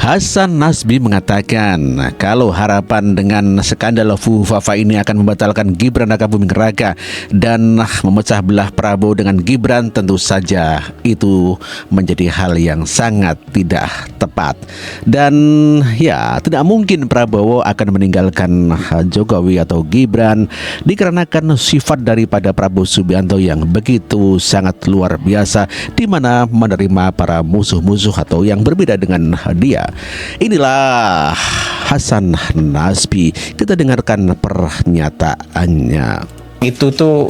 Hasan Nasbi mengatakan kalau harapan dengan skandal Fufafa ini akan membatalkan Gibran Rakabuming Raka dan memecah belah Prabowo dengan Gibran, tentu saja itu menjadi hal yang sangat tidak tepat. Dan ya, tidak mungkin Prabowo akan meninggalkan Jokowi atau Gibran dikarenakan sifat daripada Prabowo Subianto yang begitu sangat luar biasa, di mana menerima para musuh-musuh atau yang berbeda dengan dia. Inilah Hasan Nasbi. Kita dengarkan pernyataannya. Itu tuh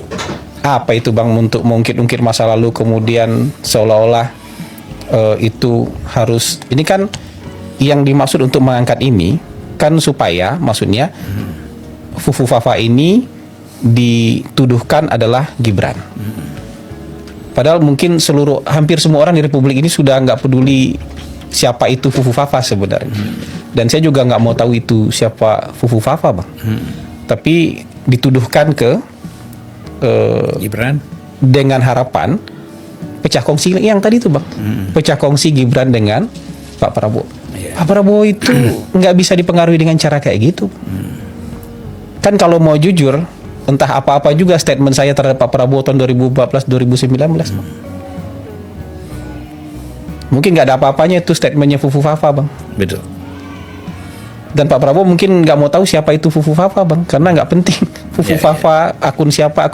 apa itu Bang, untuk mengungkit-ungkit masa lalu kemudian seolah-olah itu harus, ini kan yang dimaksud untuk mengangkat ini kan supaya maksudnya Fufafa ini dituduhkan adalah Gibran. Padahal mungkin hampir semua orang di Republik ini sudah nggak peduli siapa itu Fufafa sebenarnya. Dan saya juga nggak mau tahu itu siapa Fufafa Bang. Tapi dituduhkan ke Gibran dengan harapan pecah kongsi yang tadi itu Bang. Pecah kongsi Gibran dengan Pak Prabowo. Pak Prabowo itu nggak bisa dipengaruhi dengan cara kayak gitu. Kan kalau mau jujur, entah apa-apa juga statement saya terhadap Pak Prabowo tahun 2014-2019 Bang. Mungkin nggak ada apa-apanya itu statementnya Fufafa Bang. betul. Dan Pak Prabowo mungkin nggak mau tahu siapa itu Fufafa Bang, karena nggak penting Fufafa akun siapa.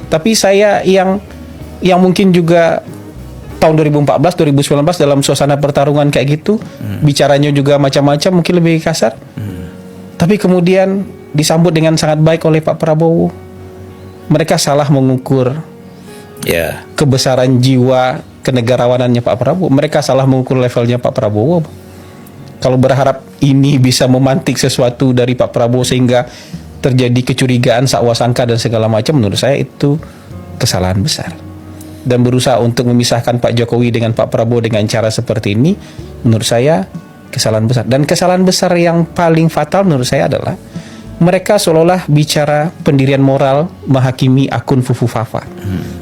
Tapi saya yang mungkin juga tahun 2014, 2019 dalam suasana pertarungan kayak gitu, bicaranya juga macam-macam, mungkin lebih kasar. Tapi kemudian disambut dengan sangat baik oleh Pak Prabowo. Mereka salah mengukur kebesaran jiwa kenegarawanannya Pak Prabowo. Mereka salah mengukur levelnya Pak Prabowo. Kalau berharap ini bisa memantik sesuatu dari Pak Prabowo sehingga terjadi kecurigaan, sakwasangka dan segala macam, menurut saya itu kesalahan besar. Dan berusaha untuk memisahkan Pak Jokowi dengan Pak Prabowo dengan cara seperti ini, menurut saya kesalahan besar. Dan kesalahan besar yang paling fatal menurut saya adalah mereka seolah-olah bicara pendirian moral menghakimi akun Fufafa.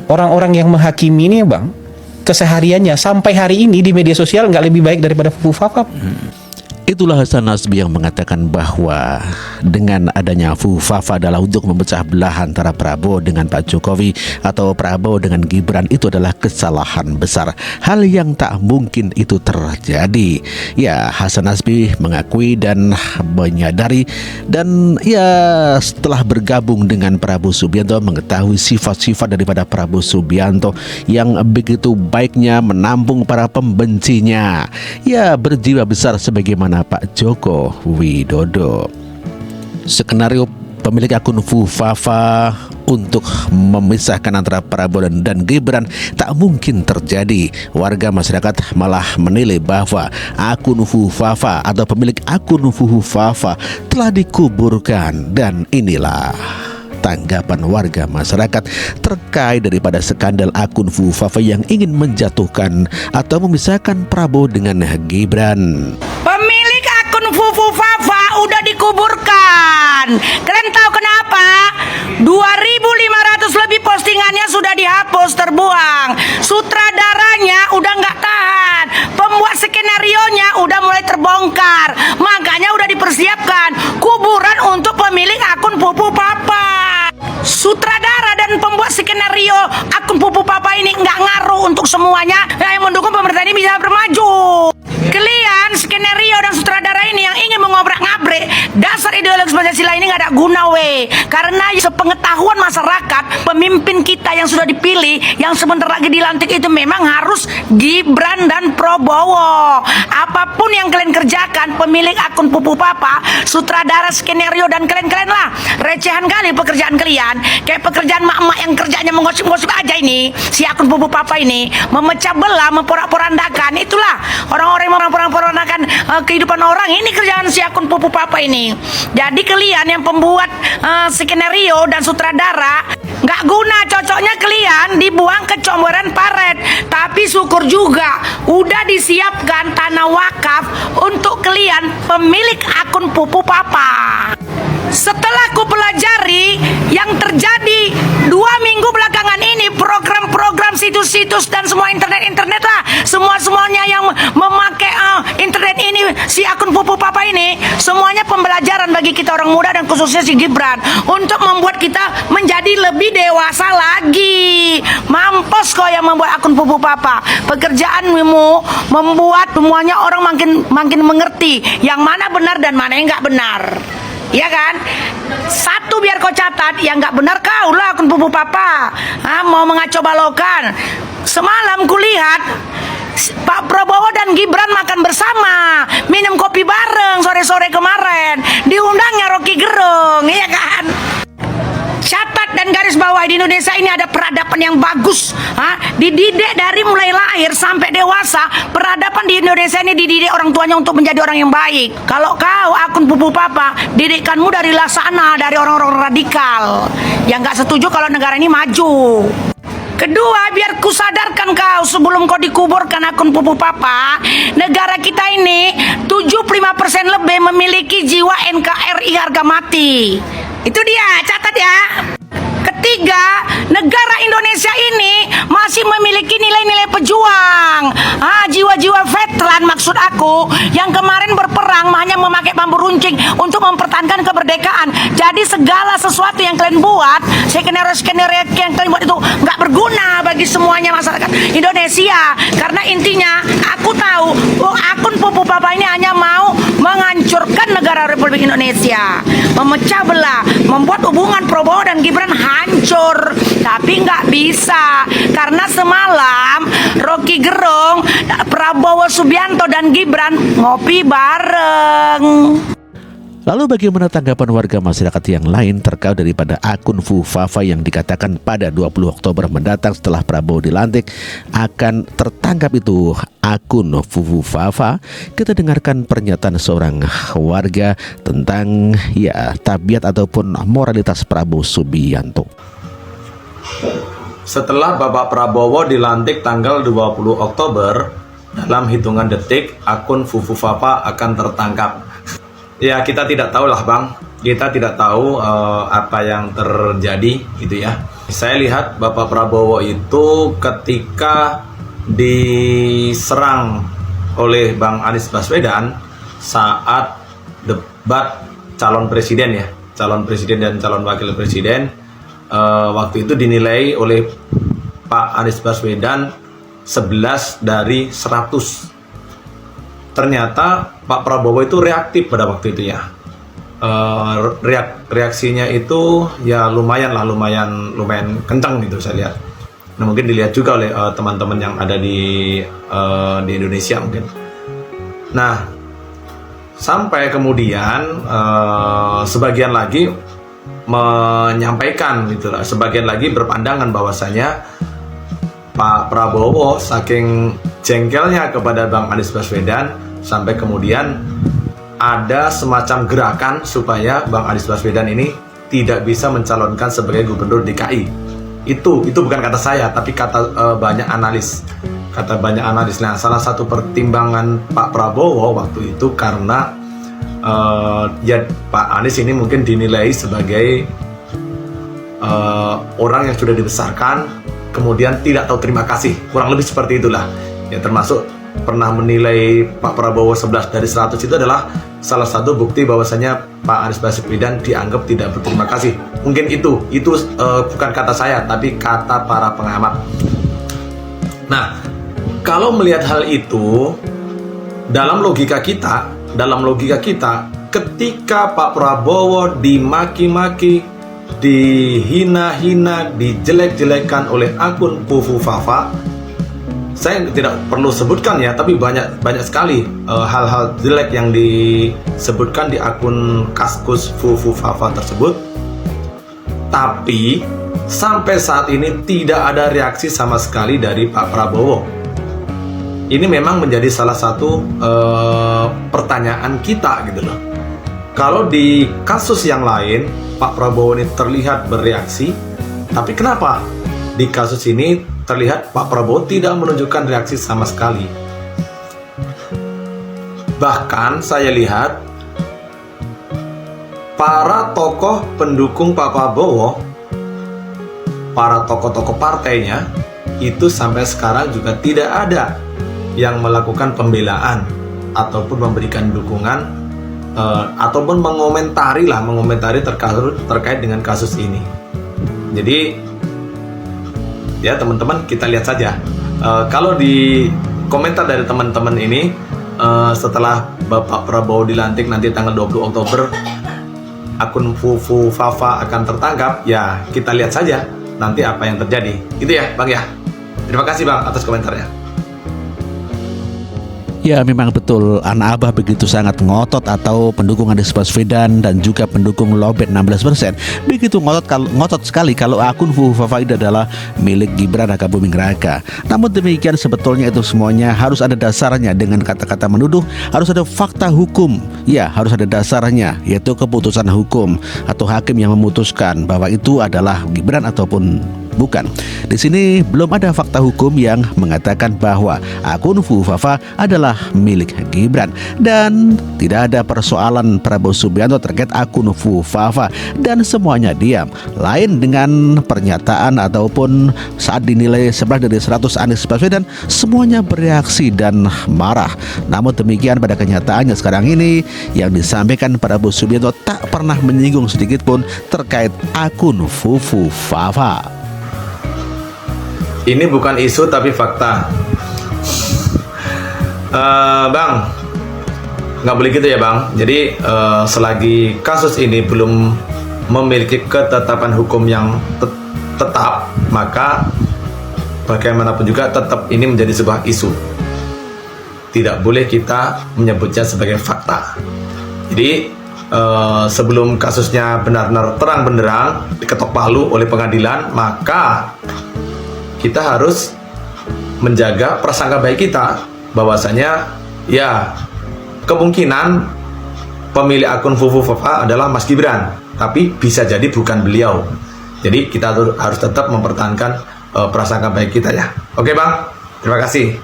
Orang-orang yang menghakimi ini Bang, kesehariannya sampai hari ini di media sosial nggak lebih baik daripada Fufafa. Itulah Hasan Nasbi yang mengatakan bahwa dengan adanya Fufafa adalah untuk memecah belah antara Prabowo dengan Pak Jokowi atau Prabowo dengan Gibran, itu adalah kesalahan besar. Hal yang tak mungkin itu terjadi. Ya, Hasan Nasbi mengakui dan menyadari, dan ya setelah bergabung dengan Prabowo Subianto mengetahui sifat-sifat daripada Prabowo Subianto yang begitu baiknya menampung para pembencinya. Ya, berjiwa besar sebagaimana Pak Joko Widodo. Skenario pemilik akun Fufafa untuk memisahkan antara Prabowo dan Gibran tak mungkin terjadi. Warga masyarakat malah menilai bahwa akun Fufafa atau pemilik akun Fufafa telah dikuburkan. Dan inilah tanggapan warga masyarakat terkait daripada skandal akun Fufafa yang ingin menjatuhkan atau memisahkan Prabowo dengan Gibran. Pemilik akun Fufafa udah dikuburkan. Kalian tahu kenapa? 2.500 lebih postingannya sudah dihapus, terbuang. Sutradaranya udah nggak tahan. Pembuat skenarionya udah mulai terbongkar. Makanya udah dipersiapkan kuburan untuk pemilik akun Fufafa. Sutradara dan pembuat skenario akun Fufafa ini nggak ngaruh untuk semuanya. Yang mendukung pemerintah ini bisa bermaju. Kalian skenario dan sutradara ini yang ingin mengobrak-ngabrik dasar ideologi Pancasila ini nggak ada guna karena sepengetahuan masyarakat, pemimpin kita yang sudah dipilih yang sebentar lagi dilantik itu memang harus Gibran dan Prabowo. Apapun yang kalian kerjakan, pemilik akun Fufafa, sutradara, skenario dan kalian lah, recehan kali pekerjaan kalian. Kayak pekerjaan mak-mak yang kerjanya menggosip-gosip aja ini, si akun Fufafa ini memecah belah, memporak-porandakan. Itulah orang-orang yang memporak-porandakan kehidupan orang. Ini kerjaan si akun Fufafa ini. Jadi kalian yang pembuat skenario dan sutradara nggak guna, cocoknya kalian dibuang ke comberan paret. Tapi syukur juga udah disiapkan tanah wakaf untuk kalian pemilik akun Fufafa. Setelah ku pelajari yang terjadi 2 minggu belakangan ini, program-program situs-situs dan semua internet lah, semuanya yang memakai internet ini, si akun Pupu Papa ini, semuanya pembelajaran bagi kita orang muda dan khususnya si Gibran untuk membuat kita menjadi lebih dewasa lagi. Mampus kau yang membuat akun Pupu Papa. Pekerjaanmu membuat semuanya orang makin mengerti yang mana benar dan mana yang nggak benar. Ya kan? Satu biar kau catat, yang nggak benar kau lah akun Pupu Papa. Mau mengacau balokan. Semalam kulihat Pak Prabowo dan Gibran makan bersama, minum kopi bareng sore-sore kemarin. Diundangnya Rocky Gerung, iya kan? Catat dan garis bawah, di Indonesia ini ada peradaban yang bagus. Dididik dari mulai lahir sampai dewasa. Peradaban di Indonesia ini dididik orang tuanya untuk menjadi orang yang baik. Kalau kau akun Pupu Papa, didikanmu dari sana, dari orang-orang radikal yang nggak setuju kalau negara ini maju. Kedua, biar ku sadarkan kau sebelum kau dikuburkan akun Pupu Papa, negara kita ini 75% lebih memiliki jiwa NKRI harga mati. Itu dia, catat ya. Ketiga, negara Indonesia ini masih memiliki nilai-nilai pejuang. Jiwa-jiwa veteran maksud aku, yang kemarin berperang hanya memakai bambu runcing untuk mempertahankan kemerdekaan. Jadi segala sesuatu yang kalian buat, skenario-skenario yang kalian buat itu nggak berguna bagi semuanya masyarakat Indonesia. Karena intinya, aku tahu akun Pupu Papa ini hanya mau menghancurkan negara Republik Indonesia, memecah belah, membuat hubungan Prabowo dan Gibran hancur. Tapi nggak bisa, karena semalam Rocky Gerung, Prabowo Subianto dan Gibran ngopi bareng. Lalu bagaimana tanggapan warga masyarakat yang lain terkait daripada akun Fufafa yang dikatakan pada 20 Oktober mendatang setelah Prabowo dilantik akan tertangkap itu akun Fufafa? Kita dengarkan pernyataan seorang warga tentang tabiat ataupun moralitas Prabowo Subianto. Setelah Bapak Prabowo dilantik tanggal 20 Oktober, dalam hitungan detik akun Fufafa akan tertangkap. Ya, kita tidak tahu lah Bang, kita tidak tahu apa yang terjadi gitu ya. Saya lihat Bapak Prabowo itu ketika diserang oleh Bang Anies Baswedan saat debat calon presiden dan calon wakil presiden, waktu itu dinilai oleh Pak Anies Baswedan 11 dari 100. Ternyata Pak Prabowo itu reaktif pada waktu itu ya. Reaksinya itu ya lumayan kencang gitu saya lihat. Nah, mungkin dilihat juga oleh teman-teman yang ada di Indonesia mungkin. Nah, sampai kemudian sebagian lagi menyampaikan gitu lah, sebagian lagi berpandangan bahwasanya Pak Prabowo saking jengkelnya kepada Bang Anies Baswedan sampai kemudian ada semacam gerakan supaya Bang Anies Baswedan ini tidak bisa mencalonkan sebagai gubernur DKI. Itu bukan kata saya, tapi kata banyak analis. Kata banyak analis. Nah, salah satu pertimbangan Pak Prabowo waktu itu karena Pak Anies ini mungkin dinilai sebagai orang yang sudah dibesarkan kemudian tidak tahu terima kasih, kurang lebih seperti itulah ya. Termasuk pernah menilai Pak Prabowo 11 dari 100 itu adalah salah satu bukti bahwasanya Pak Anies Baswedan dianggap tidak berterima kasih. Mungkin itu bukan kata saya, tapi kata para pengamat. Nah, kalau melihat hal itu dalam logika kita, ketika Pak Prabowo dimaki-maki, dihina-hina, dijelek-jelekan oleh akun Fufafa, saya tidak perlu sebutkan ya, tapi banyak sekali hal-hal jelek yang disebutkan di akun Kaskus Fufafa tersebut. Tapi sampai saat ini tidak ada reaksi sama sekali dari Pak Prabowo. Ini memang menjadi salah satu pertanyaan kita gitu loh. Kalau di kasus yang lain Pak Prabowo ini terlihat bereaksi, tapi kenapa di kasus ini terlihat Pak Prabowo tidak menunjukkan reaksi sama sekali? Bahkan saya lihat para tokoh pendukung Pak Prabowo, para tokoh-tokoh partainya itu sampai sekarang juga tidak ada yang melakukan pembelaan ataupun memberikan dukungan ataupun mengomentari terkait dengan kasus ini. Jadi ya teman-teman, kita lihat saja. Kalau di komentar dari teman-teman ini, setelah Bapak Prabowo dilantik nanti tanggal 20 Oktober akun Fufu Fafa akan tertangkap, ya kita lihat saja nanti apa yang terjadi. Itu ya Bang ya. Terima kasih Bang atas komentarnya. Ya, memang betul anak abah begitu sangat ngotot, atau pendukung Anies Baswedan dan juga pendukung Lobet 16% begitu ngotot sekali kalau akun Fufu Fafa ini adalah milik Gibran Rakabuming Raka. Namun demikian, sebetulnya itu semuanya harus ada dasarnya. Dengan kata-kata menuduh harus ada fakta hukum. Ya, harus ada dasarnya, yaitu keputusan hukum atau hakim yang memutuskan bahwa itu adalah Gibran ataupun bukan. Di sini belum ada fakta hukum yang mengatakan bahwa akun Fufu Fafa adalah milik Gibran, dan tidak ada persoalan Prabowo Subianto terkait akun Fufu Fafa, dan semuanya diam. Lain dengan pernyataan ataupun saat dinilai 11 dari 100 Anies Baswedan, semuanya bereaksi dan marah. Namun demikian, pada kenyataannya sekarang ini yang disampaikan Prabowo Subianto tak pernah menyinggung sedikit pun terkait akun Fufu Fafa. Ini bukan isu tapi fakta. Bang, nggak boleh gitu ya Bang. Jadi selagi kasus ini belum memiliki ketetapan hukum yang tetap, maka bagaimanapun juga tetap ini menjadi sebuah isu. Tidak boleh kita menyebutnya sebagai fakta. Jadi sebelum kasusnya benar-benar terang benderang diketok palu oleh pengadilan, maka kita harus menjaga prasangka baik kita, bahwasanya ya kemungkinan pemilik akun Fufu Fafa adalah Mas Gibran, tapi bisa jadi bukan beliau. Jadi kita harus tetap mempertahankan prasangka baik kita ya. Oke Bang, terima kasih.